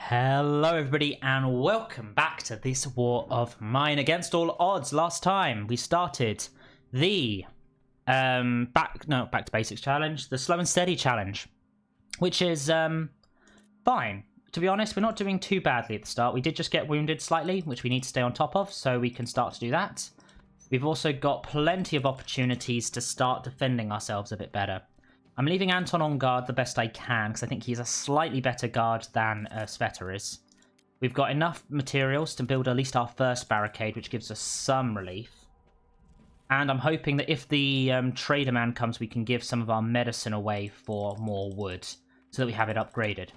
Hello everybody and welcome back to this war of mine against all odds. Last time we started the back to basics challenge, the slow and steady challenge, which is fine. To be honest, we're not doing too badly at the start. We did just get wounded slightly, which we need to stay on top of, so we can start to do that. We've also got plenty of opportunities to start defending ourselves a bit better. I'm leaving Anton on guard the best I can, because I think he's a slightly better guard than Cveta is. We've got enough materials to build at least our first barricade, which gives us some relief. And I'm hoping that if the trader man comes, we can give some of our medicine away for more wood, so that we have it upgraded.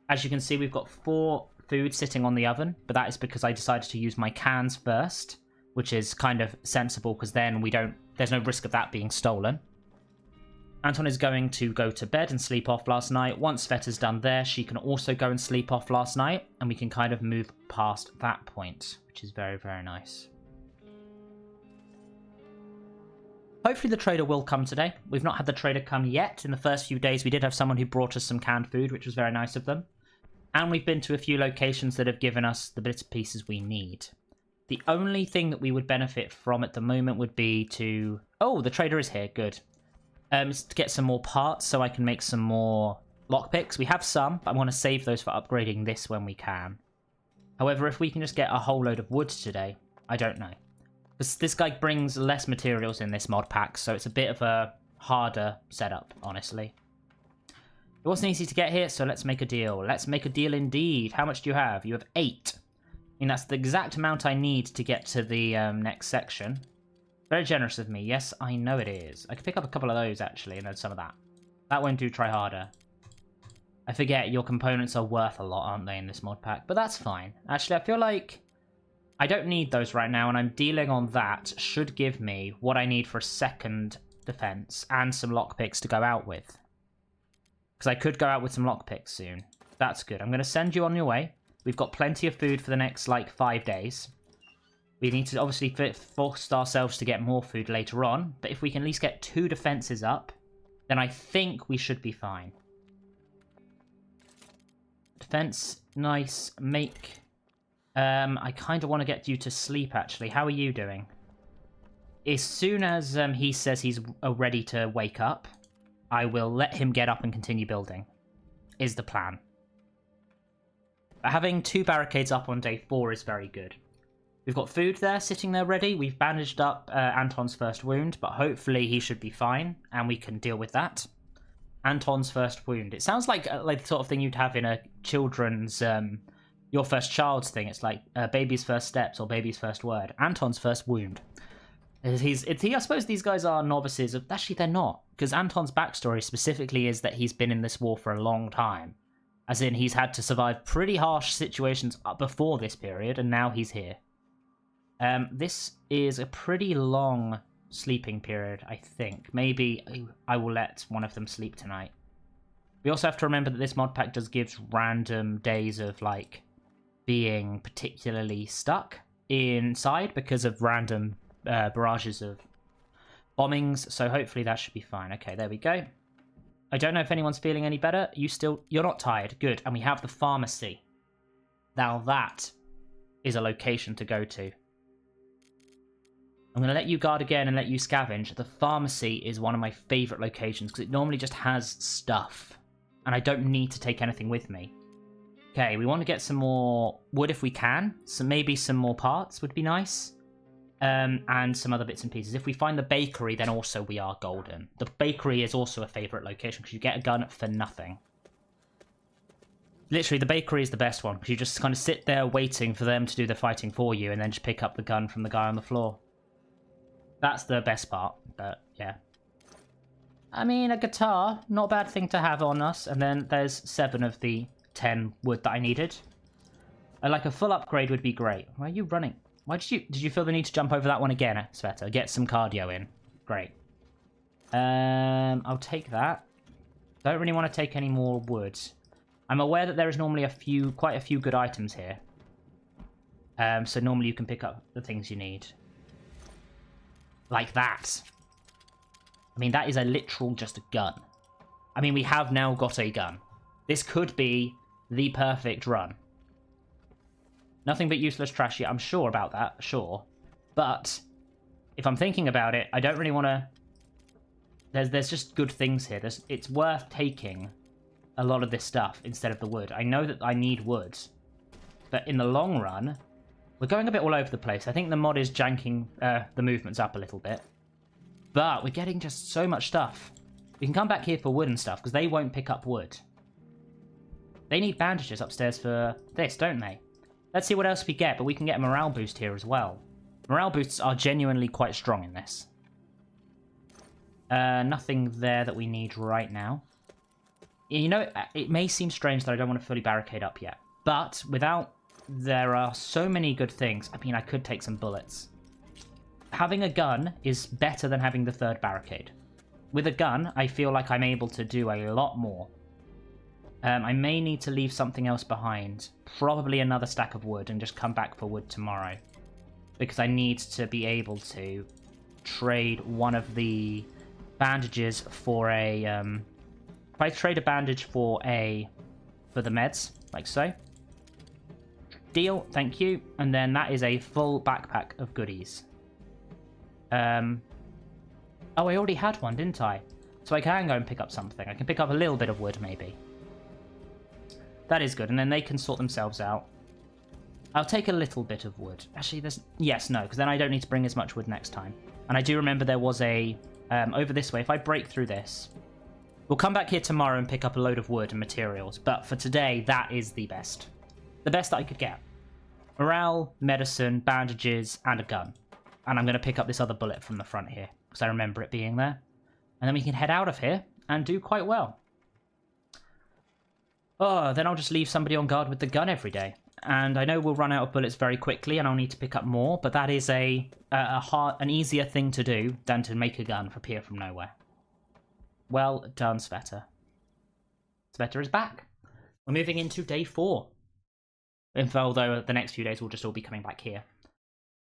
As you can see, we've got 4 food sitting on the oven, but that is because I decided to use my cans first, which is kind of sensible, because then there's no risk of that being stolen. Anton is going to go to bed and sleep off last night. Once Cveta's done there, she can also go and sleep off last night, and we can kind of move past that point, which is very, very nice. Hopefully the trader will come today. We've not had the trader come yet. In the first few days, we did have someone who brought us some canned food, which was very nice of them. And we've been to a few locations that have given us the bits and pieces we need. The only thing that we would benefit from at the moment would be to... Oh, the trader is here. Good. Is to get some more parts so I can make some more lockpicks. We have some, but I want to save those for upgrading this when we can. However, if we can just get a whole load of wood today, I don't know. Because this guy brings less materials in this mod pack, so it's a bit of a harder setup, honestly. It wasn't easy to get here, so let's make a deal. Let's make a deal indeed. How much do you have? You have 8. I mean, that's the exact amount I need to get to the next section. Very generous of me. Yes, I know it is. I could pick up a couple of those, actually, and then some of that. That won't do try harder. I forget your components are worth a lot, aren't they, in this mod pack? But that's fine. Actually, I feel like I don't need those right now, and I'm dealing on that should give me what I need for a second defense and some lockpicks to go out with. Because I could go out with some lockpicks soon. That's good. I'm going to send you on your way. We've got plenty of food for the next, 5 days. We need to obviously force ourselves to get more food later on, but if we can at least get 2 defenses up, then I think we should be fine. Defense, nice, make... I kind of want to get you to sleep, actually. How are you doing? As soon as he says he's ready to wake up, I will let him get up and continue building, is the plan. But having 2 barricades up on day 4 is very good. We've got food there, sitting there ready. We've bandaged up Anton's first wound, but hopefully he should be fine, and we can deal with that. Anton's first wound. It sounds like the sort of thing you'd have in a children's, your first child's thing. It's like baby's first steps or baby's first word. Anton's first wound. I suppose these guys are novices. Actually, they're not, because Anton's backstory specifically is that he's been in this war for a long time. As in, he's had to survive pretty harsh situations before this period, and now he's here. This is a pretty long sleeping period, I think. Maybe I will let one of them sleep tonight. We also have to remember that this mod pack does give random days of, being particularly stuck inside because of random barrages of bombings, so hopefully that should be fine. Okay, there we go. I don't know if anyone's feeling any better. You're not tired. Good. And we have the pharmacy. Now that is a location to go to. I'm going to let you guard again and let you scavenge. The pharmacy is one of my favourite locations because it normally just has stuff. And I don't need to take anything with me. Okay, we want to get some more wood if we can. So maybe some more parts would be nice. And some other bits and pieces. If we find the bakery, then also we are golden. The bakery is also a favourite location because you get a gun for nothing. Literally, the bakery is the best one because you just kind of sit there waiting for them to do the fighting for you and then just pick up the gun from the guy on the floor. That's the best part, but yeah. I mean, a guitar, not a bad thing to have on us. And then there's 7 of the 10 wood that I needed. Like a full upgrade would be great. Why are you running? Did you feel the need to jump over that one again, Cveta? Get some cardio in. Great. I'll take that. Don't really want to take any more wood. I'm aware that there is normally quite a few good items here. So normally you can pick up the things you need. Like that. I mean, that is a literal just a gun. I mean, we have now got a gun. This could be the perfect run. Nothing but useless trash yet. I'm sure about that, sure. But if I'm thinking about it, I don't really want to... There's just good things here. It's worth taking a lot of this stuff instead of the wood. I know that I need wood, but in the long run, we're going a bit all over the place. I think the mod is janking the movements up a little bit, but we're getting just so much stuff. We can come back here for wood and stuff, because they won't pick up wood. They need bandages upstairs for this, don't they? Let's see what else we get, but we can get a morale boost here as well. Morale boosts are genuinely quite strong in this. Nothing there that we need right now. You know, it may seem strange that I don't want to fully barricade up yet, but there are so many good things. I mean, I could take some bullets. Having a gun is better than having the third barricade. With a gun, I feel like I'm able to do a lot more. I may need to leave something else behind. Probably another stack of wood and just come back for wood tomorrow. Because I need to be able to trade one of the bandages for a... if I trade a bandage for the meds, like so. Deal, thank you. And then that is a full backpack of goodies. Oh, I already had one, didn't I? So I can go and pick up something. I can pick up a little bit of wood, maybe. That is good, and then they can sort themselves out. I'll take a little bit of wood. Actually, there's... Yes, no, because then I don't need to bring as much wood next time. And I do remember there was a... over this way, if I break through this... We'll come back here tomorrow and pick up a load of wood and materials, but for today, that is the best. The best that I could get. Morale, medicine, bandages, and a gun. And I'm going to pick up this other bullet from the front here, because I remember it being there. And then we can head out of here and do quite well. Oh, then I'll just leave somebody on guard with the gun every day. And I know we'll run out of bullets very quickly and I'll need to pick up more, but that is an easier thing to do than to make a gun appear from nowhere. Well done, Cveta. Cveta is back. We're moving into day 4. Although the next few days will just all be coming back here.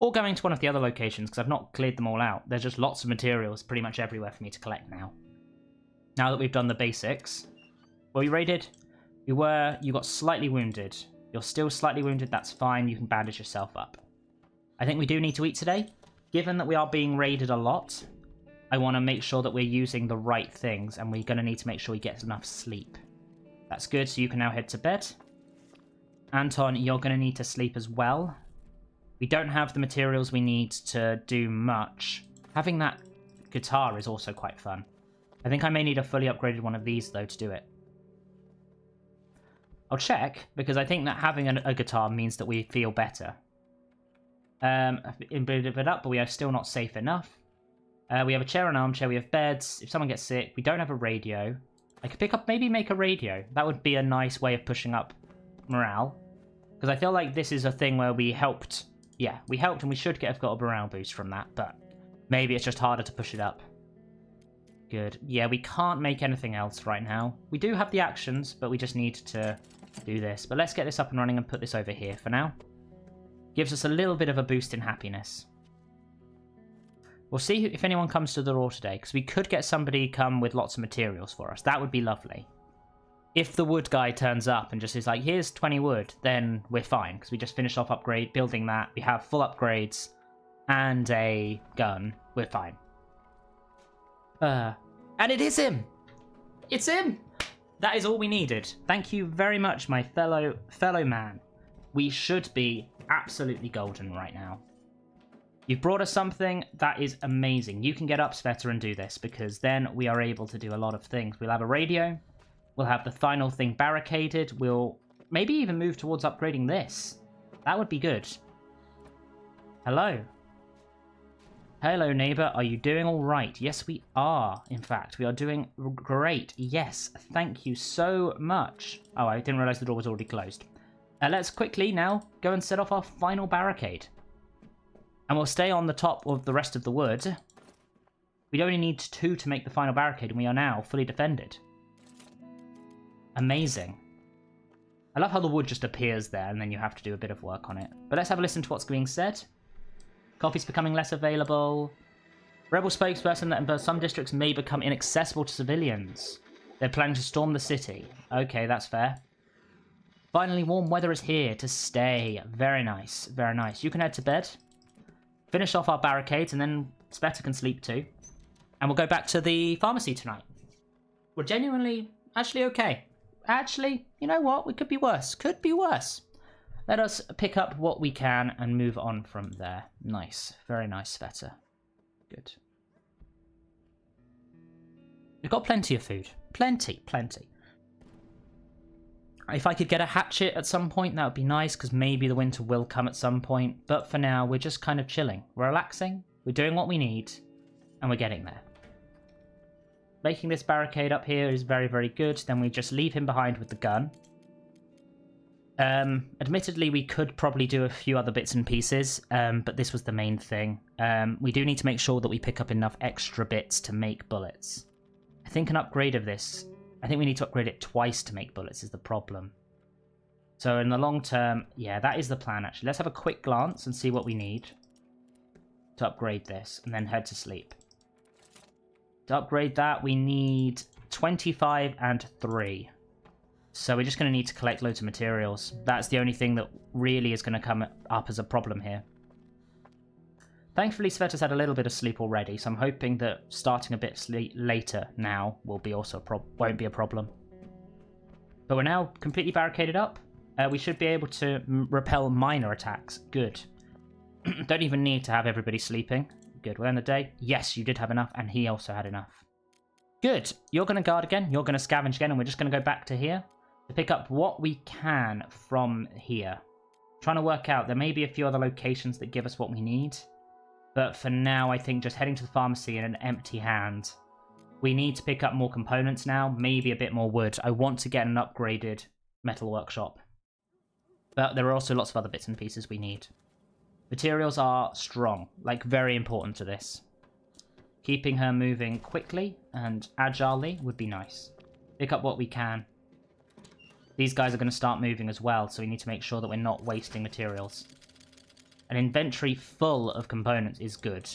Or going to one of the other locations, because I've not cleared them all out. There's just lots of materials pretty much everywhere for me to collect now. Now that we've done the basics. Were we raided? We were. You got slightly wounded. You're still slightly wounded, that's fine. You can bandage yourself up. I think we do need to eat today. Given that we are being raided a lot, I want to make sure that we're using the right things, and we're going to need to make sure we get enough sleep. That's good, so you can now head to bed. Anton, you're going to need to sleep as well. We don't have the materials we need to do much. Having that guitar is also quite fun. I think I may need a fully upgraded one of these, though, to do it. I'll check, because I think that having a guitar means that we feel better. Booted it up, but we are still not safe enough. We have a chair and armchair, we have beds. If someone gets sick, we don't have a radio. I could pick up, maybe make a radio. That would be a nice way of pushing up morale. Because I feel like this is a thing where we helped. Yeah, we helped and we should have got a morale boost from that, but maybe it's just harder to push it up. Good. Yeah, we can't make anything else right now. We do have the actions, but we just need to do this. But let's get this up and running and put this over here for now. Gives us a little bit of a boost in happiness. We'll see if anyone comes to the door today, because we could get somebody come with lots of materials for us. That would be lovely. If the wood guy turns up and just is like, here's 20 wood, then we're fine, because we just finished off building that. We have full upgrades and a gun. We're fine. And it is him! It's him! That is all we needed. Thank you very much, my fellow man. We should be absolutely golden right now. You've brought us something that is amazing. You can get up, Cveta, and do this, because then we are able to do a lot of things. We'll have a radio. We'll have the final thing barricaded. We'll maybe even move towards upgrading this. That would be good. Hello. Hello, neighbor. Are you doing all right? Yes, we are. In fact, we are doing great. Yes, thank you so much. Oh, I didn't realize the door was already closed. Let's quickly now go and set off our final barricade. And we'll stay on the top of the rest of the wood. We only need 2 to make the final barricade, and we are now fully defended. Amazing. I love how the wood just appears there, and then you have to do a bit of work on it. But let's have a listen to what's being said. Coffee's becoming less available. Rebel spokesperson that some districts may become inaccessible to civilians. They're planning to storm the city. Okay, that's fair. Finally, warm weather is here to stay. Very nice, very nice. You can head to bed. Finish off our barricades, and then Cveta can sleep too. And we'll go back to the pharmacy tonight. We're genuinely actually okay. Actually, you know what? We could be worse. Could be worse. Let us pick up what we can and move on from there. Nice. Very nice, Cveta. Good. We've got plenty of food. Plenty, plenty. If I could get a hatchet at some point, that would be nice, because maybe the winter will come at some point. But for now, we're just kind of chilling. We're relaxing. We're doing what we need. And we're getting there. Making this barricade up here is very, very good. Then we just leave him behind with the gun. Admittedly, we could probably do a few other bits and pieces, but this was the main thing. We do need to make sure that we pick up enough extra bits to make bullets. I think an upgrade of this... I think we need to upgrade it twice to make bullets is the problem. So in the long term, yeah, that is the plan, actually. Let's have a quick glance and see what we need to upgrade this, and then head to sleep. To upgrade that, we need 25 and 3. So we're just going to need to collect loads of materials. That's the only thing that really is going to come up as a problem here. Thankfully, Cveta's had a little bit of sleep already, so I'm hoping that starting a bit later now will be also won't be a problem. But we're now completely barricaded up. We should be able to repel minor attacks. Good. Don't even need to have everybody sleeping. Good. We're in the day. Yes, you did have enough, and he also had enough. Good. You're going to guard again. You're going to scavenge again, and we're just going to go back to here to pick up what we can from here. Trying to work out. There may be a few other locations that give us what we need. But for now, I think just heading to the pharmacy in an empty hand. We need to pick up more components now, maybe a bit more wood. I want to get an upgraded metal workshop. But there are also lots of other bits and pieces we need. Materials are strong, like very important to this. Keeping her moving quickly and agilely would be nice. Pick up what we can. These guys are going to start moving as well, so we need to make sure that we're not wasting materials. An inventory full of components is good.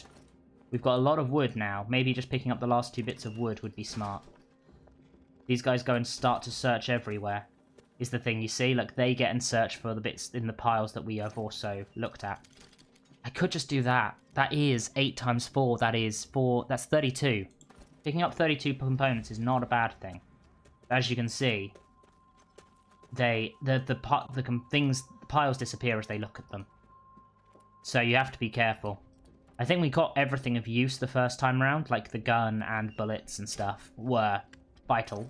We've got a lot of wood now. Maybe just picking up the last 2 bits of wood would be smart. These guys go and start to search everywhere, is the thing you see. Like, they get and search for the bits in the piles that we have also looked at. I could just do that. That is 8 times 4. That is 4. That's 32. Picking up 32 components is not a bad thing. As you can see, the piles disappear as they look at them. So you have to be careful. I think we got everything of use the first time round, like the gun and bullets and stuff were vital.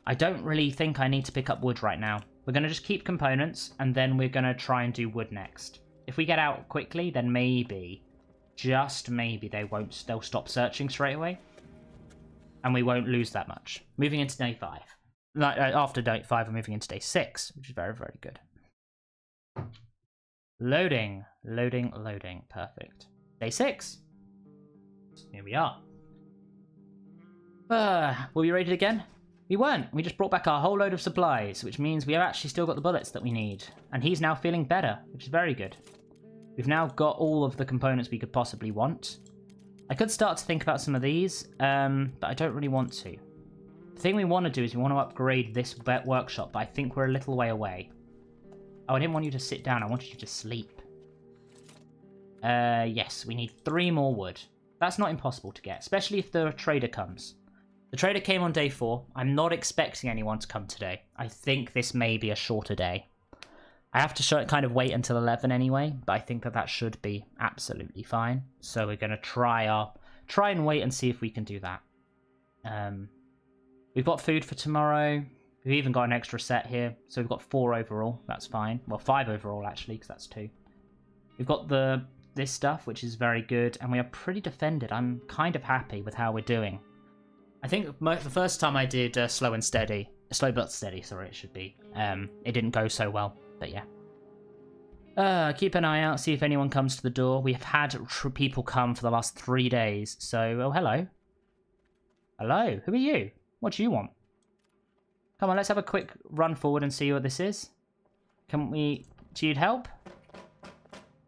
I don't really think I need to pick up wood right now. We're going to just keep components, and then we're going to try and do wood next. If we get out quickly, then maybe, just maybe, they'll stop searching straight away. And we won't lose that much. Moving into day 5. After day 5, we're moving into day 6, which is very, very good. Loading, loading, loading. Perfect. Day 6. Here we are. Were we raided again? We weren't. We just brought back our whole load of supplies, which means we have actually still got the bullets that we need. And he's now feeling better, which is very good. We've now got all of the components we could possibly want. I could start to think about some of these, but I don't really want to. The thing we want to do is we want to upgrade this workshop, but I think we're a little way away. Oh, I didn't want you to sit down. I wanted you to sleep. Yes, we need 3 more wood. That's not impossible to get, especially if the trader comes. The trader came on day 4. I'm not expecting anyone to come today. I think this may be a shorter day. I have to kind of wait until 11 anyway, but I think that should be absolutely fine. So we're going to try and wait and see if we can do that. We've got food for tomorrow. We've even got an extra set here, so we've got 4 overall. That's fine. Well, 5 overall, actually, because that's 2. We've got this stuff, which is very good, and we are pretty defended. I'm kind of happy with how we're doing. I think the first time I did slow but steady, sorry, it should be. It didn't go so well, but yeah. Keep an eye out, see if anyone comes to the door. We have had people come for the last 3 days, so... Oh, hello. Hello, who are you? What do you want? Come on, let's have a quick run forward and see what this is. Do you need help?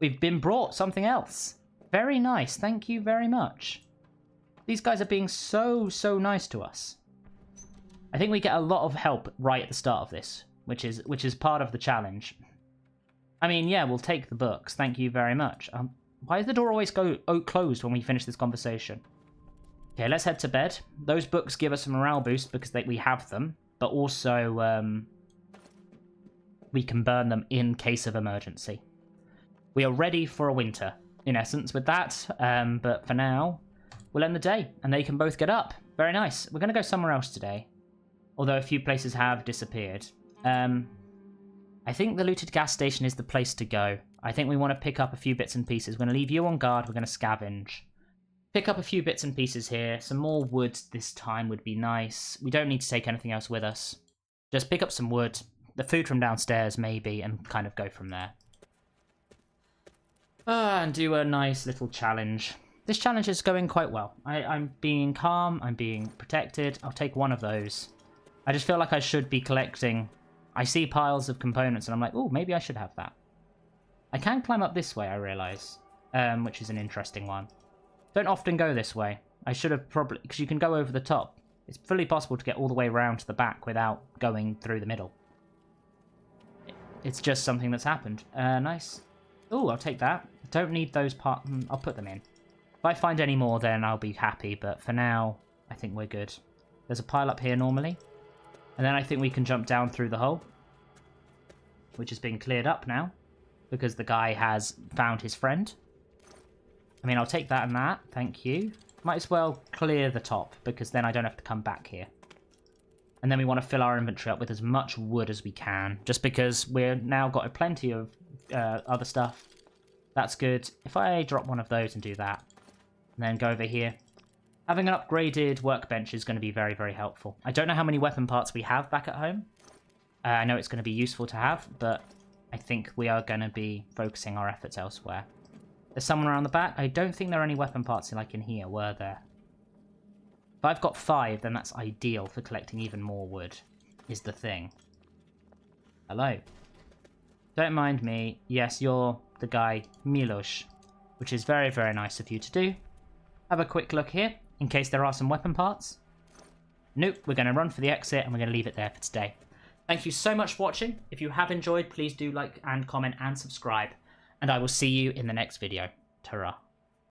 We've been brought something else. Very nice, thank you very much. These guys are being so nice to us. I think we get a lot of help right at the start of this, which is part of the challenge. I mean, yeah, we'll take the books. Thank you very much. Why does the door always go closed when we finish this conversation? Okay, let's head to bed. Those books give us a morale boost because we have them, but also we can burn them in case of emergency. We are ready for a winter, in essence, with that. But for now, we'll end the day, and they can both get up. Very nice. We're going to go somewhere else today, although a few places have disappeared. I think the looted gas station is the place to go. I think we want to pick up a few bits and pieces. We're going to leave you on guard. We're going to scavenge. Pick up a few bits and pieces here. Some more wood this time would be nice. We don't need to take anything else with us. Just pick up some wood, the food from downstairs maybe, and kind of go from there. And do a nice little challenge. This challenge is going quite well. I'm being calm. I'm being protected. I'll take one of those. I just feel like I should be collecting. I see piles of components and I'm like, oh, maybe I should have that. I can climb up this way, I realise, which is an interesting one. Don't often go this way. I should have probably, because you can go over the top. It's fully possible to get all the way around to the back without going through the middle. It's just something that's happened. Nice. Oh, I'll take that. Don't need those parts. I'll put them in. If I find any more, then I'll be happy. But for now, I think we're good. There's a pile up here normally. And then I think we can jump down through the hole, which has been cleared up now because the guy has found his friend. I mean, I'll take that and that. Thank you. Might as well clear the top because then I don't have to come back here. And then we want to fill our inventory up with as much wood as we can, just because we've now got plenty of other stuff. That's good. If I drop one of those and do that, and then go over here, having an upgraded workbench is going to be very, very helpful. I don't know how many weapon parts we have back at home. I know it's going to be useful to have, but I think we are going to be focusing our efforts elsewhere. There's someone around the back. I don't think there are any weapon parts like in here, were there? If I've got 5, then that's ideal for collecting even more wood, is the thing. Hello. Don't mind me. Yes, you're the guy, Miloš, which is very, very nice of you to do. Have a quick look here, in case there are some weapon parts. Nope, we're going to run for the exit, and we're going to leave it there for today. Thank you so much for watching. If you have enjoyed, please do like and comment and subscribe. And I will see you in the next video. Ta-ra.